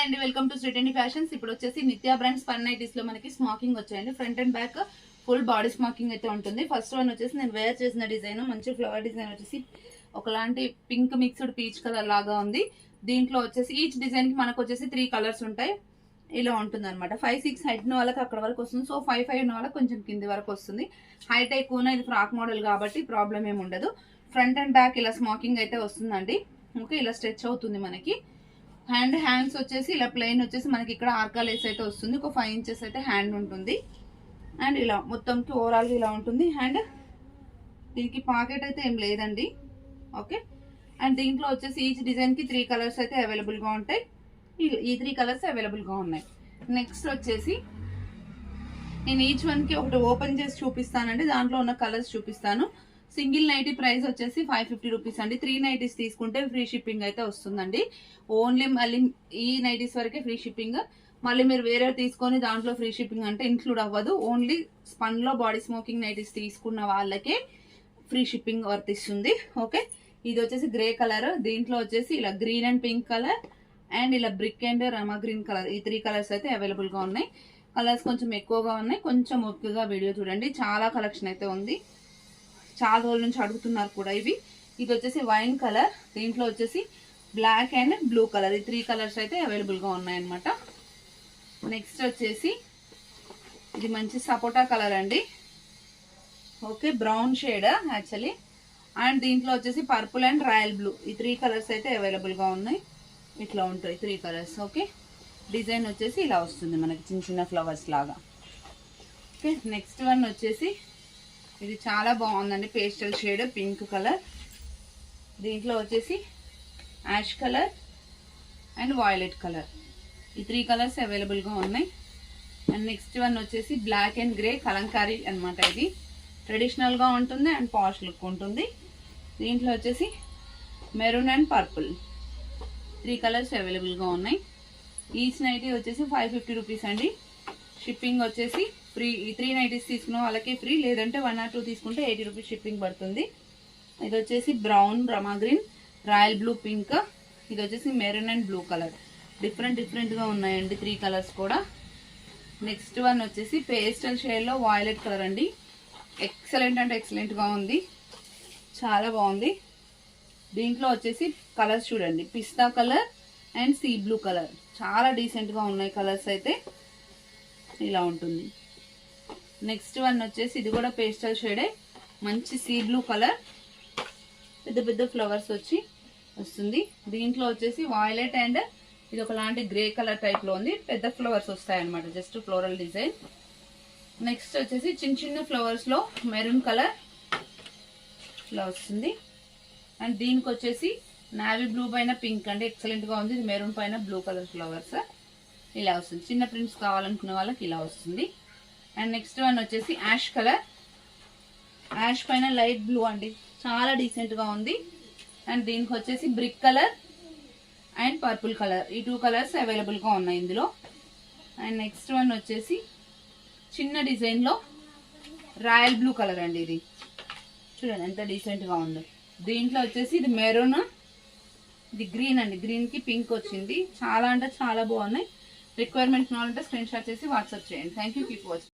అండి welcome to శ్రీటెండి fashions. ఇప్పుడు వచ్చేసి నిత్యా బ్రాండ్స్ పన్ నైటీస్ లో మనకి స్మాకింగ్ వచ్చాయండి. Front and back full body smacking అయితే ఉంటుంది. ఫస్ట్ వన్ వచ్చేసి నేను వేర్ చేసిన డిజైన్ మంచి ఫ్లవర్ డిజైన్ వచ్చేసి ఒకలాంటి పింక్ మిక్స్డ్ పీచ్ కలర్ లాగా ఉంది. దీంట్లో వచ్చేసి ఈచ్ డిజైన్ కి మనకు వచ్చేసి 3 కలర్స్ ఉంటాయి. ఇలా ఉంటుంది అనమాట. 5-6 హైట్ ఉన్న వాళ్ళకి అక్కడ వరకు వస్తుంది. సో 5-5 ఉన్న వాళ్ళకి కొంచెం కింది వరకు వస్తుంది. హైట్ ఎక్కువ ఇది ఫ్రాక్ మోడల్ కాబట్టి ప్రాబ్లం ఏమి ఉండదు. ఫ్రంట్ అండ్ బ్యాక్ ఇలా స్మాకింగ్ అయితే వస్తుందండి. ఓకే, ఇలా స్ట్రెచ్ అవుతుంది మనకి. హ్యాండ్స్ వచ్చేసి ఇలా ప్లెయిన్ వచ్చేసి మనకి ఇక్కడ ఆర్కా లేస్ అయితే వస్తుంది. ఒక 5 ఇంచెస్ అయితే హ్యాండ్ ఉంటుంది. అండ్ ఇలా మొత్తంకి ఓవరాల్గా ఇలా ఉంటుంది. అండ్ దీనికి పాకెట్ అయితే ఏం లేదండి. ఓకే, అండ్ దీంట్లో వచ్చేసి ఈచ్ డిజైన్కి 3 కలర్స్ అయితే అవైలబుల్గా ఉంటాయి. ఈ 3 కలర్స్ అవైలబుల్గా ఉన్నాయి. నెక్స్ట్ వచ్చేసి నేను ఈచ్ వన్కి ఒకటి ఓపెన్ చేసి చూపిస్తానండి. దాంట్లో ఉన్న కలర్స్ చూపిస్తాను. సింగిల్ నైటీ ప్రైస్ వచ్చేసి 550 రూపీస్ అండి. 3 నైటీస్ తీసుకుంటే ఫ్రీ షిప్పింగ్ అయితే వస్తుందండి. ఓన్లీ మళ్ళీ ఈ నైటీస్ వరకే ఫ్రీ షిప్పింగ్. మళ్ళీ మీరు వేరే తీసుకొని దాంట్లో ఫ్రీ షిప్పింగ్ అంటే ఇంక్లూడ్ అవ్వదు. ఓన్లీ స్పన్లో బాడీ స్మోకింగ్ నైటీస్ తీసుకున్న వాళ్ళకే ఫ్రీ షిప్పింగ్ వర్తిస్తుంది. ఓకే, ఇది వచ్చేసి గ్రే కలర్. దీంట్లో వచ్చేసి ఇలా green and pink colour and ఇలా బ్రిక్ అండ్ రమా గ్రీన్ కలర్, ఈ 3 కలర్స్ అయితే అవైలబుల్గా ఉన్నాయి. కలర్స్ కొంచెం ఎక్కువగా ఉన్నాయి. కొంచెం ఓపికగా వీడియో చూడండి. చాలా కలెక్షన్ అయితే ఉంది. చాలా రోజుల నుంచి అడుగుతున్నారు కూడా ఇవి. ఇది వచ్చేసి వైన్ కలర్. దీంట్లో వచ్చేసి బ్లాక్ అండ్ బ్లూ కలర్, ఈ 3 కలర్స్ అయితే అవైలబుల్గా ఉన్నాయన్నమాట. నెక్స్ట్ వచ్చేసి ఇది మంచి సపోటా కలర్ అండి. Okay, brown shade actually. And దీంట్లో వచ్చేసి పర్పుల్ అండ్ రాయల్ బ్లూ, ఈ 3 కలర్స్ అయితే అవైలబుల్గా ఉన్నాయి. ఇట్లా ఉంటాయి 3 కలర్స్. ఓకే, డిజైన్ వచ్చేసి ఇలా వస్తుంది మనకి చిన్న చిన్న ఫ్లవర్స్ లాగా. ఓకే, నెక్స్ట్ వన్ వచ్చేసి ఇది చాలా బాగుందండి. Pastel shade pink colour. దీంట్లో వచ్చేసి ash colour and violet colour, ఈ 3 కలర్స్ అవైలబుల్గా ఉన్నాయి. అండ్ నెక్స్ట్ వన్ వచ్చేసి బ్లాక్ అండ్ గ్రే కలంకారీ అనమాట. ఇది ట్రెడిషనల్గా ఉంటుంది అండ్ పాష్ లుక్ ఉంటుంది. దీంట్లో వచ్చేసి మెరూన్ అండ్ పర్పుల్, 3 కలర్స్ అవైలబుల్గా ఉన్నాయి. ఈచ్ నైటీ వచ్చేసి 550 రూపీస్ అండి. షిప్పింగ్ వచ్చేసి ఫ్రీ. ఈ 3 నైటీస్ తీసుకున్న వాళ్ళకి ఫ్రీ, లేదంటే 1 or 2 తీసుకుంటే 80 రూపీస్ షిప్పింగ్ పడుతుంది. ఇది వచ్చేసి బ్రౌన్, రమా గ్రీన్, రాయల్ బ్లూ, పింక్. ఇది వచ్చేసి మెరూన్ అండ్ బ్లూ కలర్. డిఫరెంట్గా ఉన్నాయండి 3 కలర్స్ కూడా. నెక్స్ట్ వన్ వచ్చేసి పేస్టల్ షేడ్లో వాయిలెట్ కలర్ అండి. ఎక్సలెంట్ అంటే ఎక్సలెంట్గా ఉంది, చాలా బాగుంది. దీంట్లో వచ్చేసి కలర్స్ చూడండి, పిస్తా colour and sea blue colour. చాలా డీసెంట్గా ఉన్నాయి కలర్స్ అయితే. ఇలా ఉంటుంది. నెక్స్ట్ వన్ వచ్చేసి ఇది కూడా పేస్టల్ షేడే, మంచి సీ బ్లూ కలర్, పెద్ద పెద్ద ఫ్లవర్స్ వచ్చి వస్తుంది. దీంట్లో వచ్చేసి వాయిలెట్ అండ్ ఇది ఒకలాంటి గ్రే కలర్ టైప్లో ఉంది. పెద్ద ఫ్లవర్స్ వస్తాయన్నమాట, జస్ట్ ఫ్లోరల్ డిజైన్. నెక్స్ట్ వచ్చేసి చిన్న చిన్న ఫ్లవర్స్లో మెరూన్ కలర్ ఇలా వస్తుంది. అండ్ దీనికి వచ్చేసి నావీ బ్లూ పైన పింక్ అండి, ఎక్సలెంట్గా ఉంది. ఇది మెరూన్ పైన బ్లూ కలర్ ఫ్లవర్స్ ఇలా వస్తుంది. చిన్న ప్రింట్స్ కావాలనుకునే వాళ్ళకి ఇలా వస్తుంది. అండ్ నెక్స్ట్ వన్ వచ్చేసి యాష్ కలర్, యాష్ పైన లైట్ బ్లూ అండి, చాలా డీసెంట్గా ఉంది. అండ్ దీనికి వచ్చేసి brick colour and purple colour, ఈ 2 కలర్స్ అవైలబుల్గా ఉన్నాయి ఇందులో. అండ్ నెక్స్ట్ వన్ వచ్చేసి చిన్న డిజైన్లో రాయల్ బ్లూ కలర్ అండి. ఇది చూడండి ఎంత డీసెంట్గా ఉందో. దీంట్లో వచ్చేసి ఇది మెరూన్, ఇది గ్రీన్ అండి, గ్రీన్కి పింక్ వచ్చింది. చాలా అంటే చాలా బాగున్నాయి. రిక్వైర్మెంట్ కావాలంటే స్క్రీన్ షాట్ చేసి వాట్సాప్ చేయండి. Thank you, keep watching.